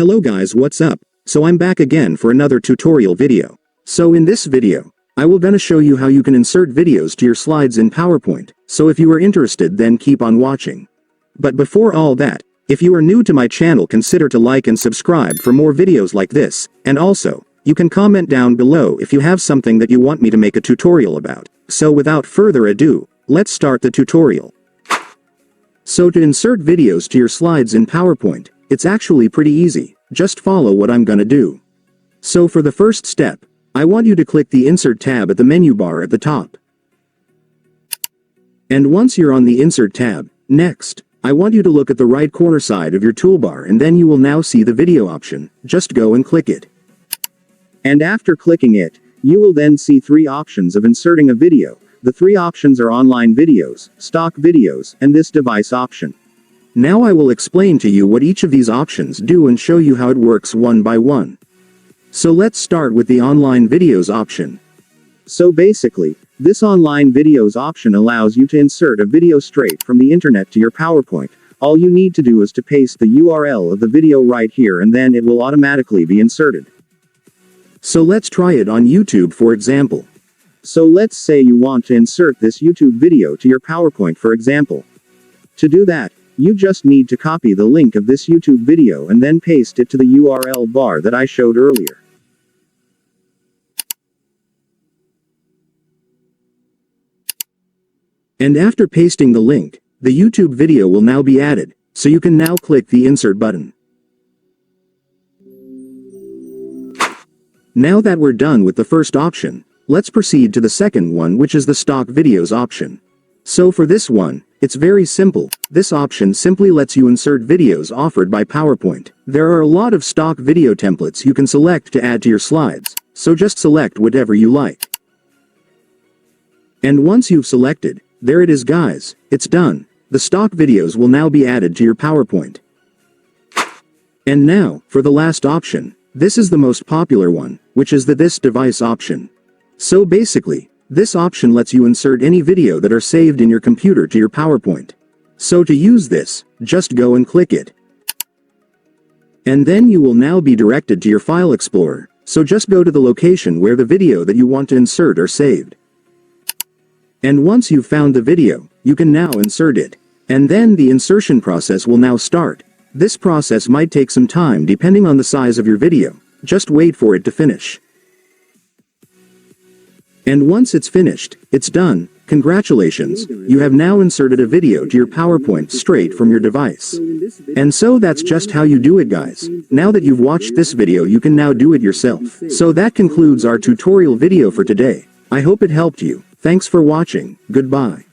Hello guys, what's up? So I'm back again for another tutorial video. So in this video, I will gonna show you how you can insert videos to your slides in PowerPoint, so if you are interested then keep on watching. But before all that, if you are new to my channel consider to like and subscribe for more videos like this, and also, you can comment down below if you have something that you want me to make a tutorial about. So without further ado, let's start the tutorial. So to insert videos to your slides in PowerPoint, it's actually pretty easy, just follow what I'm gonna do. So for the first step, I want you to click the Insert tab at the menu bar at the top. And once you're on the Insert tab, next, I want you to look at the right corner side of your toolbar and then you will now see the video option, just go and click it. And after clicking it, you will then see three options of inserting a video. The three options are online videos, stock videos, and this device option. Now I will explain to you what each of these options do and show you how it works one by one. So let's start with the online videos option. So basically, this online videos option allows you to insert a video straight from the internet to your PowerPoint. All you need to do is to paste the URL of the video right here and then it will automatically be inserted. So let's try it on YouTube for example. So let's say you want to insert this YouTube video to your PowerPoint for example. To do that, you just need to copy the link of this YouTube video and then paste it to the URL bar that I showed earlier. And after pasting the link, the YouTube video will now be added, so you can now click the Insert button. Now that we're done with the first option, let's proceed to the second one, which is the Stock Videos option. So for this one, it's very simple. This option simply lets you insert videos offered by PowerPoint. There are a lot of stock video templates you can select to add to your slides, so just select whatever you like. And once you've selected, there it is guys, it's done. The stock videos will now be added to your PowerPoint. And now, for the last option, this is the most popular one, which is the This Device option. So basically, this option lets you insert any video that are saved in your computer to your PowerPoint. So to use this, just go and click it. And then you will now be directed to your File Explorer, so just go to the location where the video that you want to insert are saved. And once you've found the video, you can now insert it. And then the insertion process will now start. This process might take some time depending on the size of your video. Just wait for it to finish. And once it's finished, it's done. Congratulations, you have now inserted a video to your PowerPoint straight from your device. And so that's just how you do it guys. Now that you've watched this video you can now do it yourself. So that concludes our tutorial video for today. I hope it helped you. Thanks for watching, goodbye.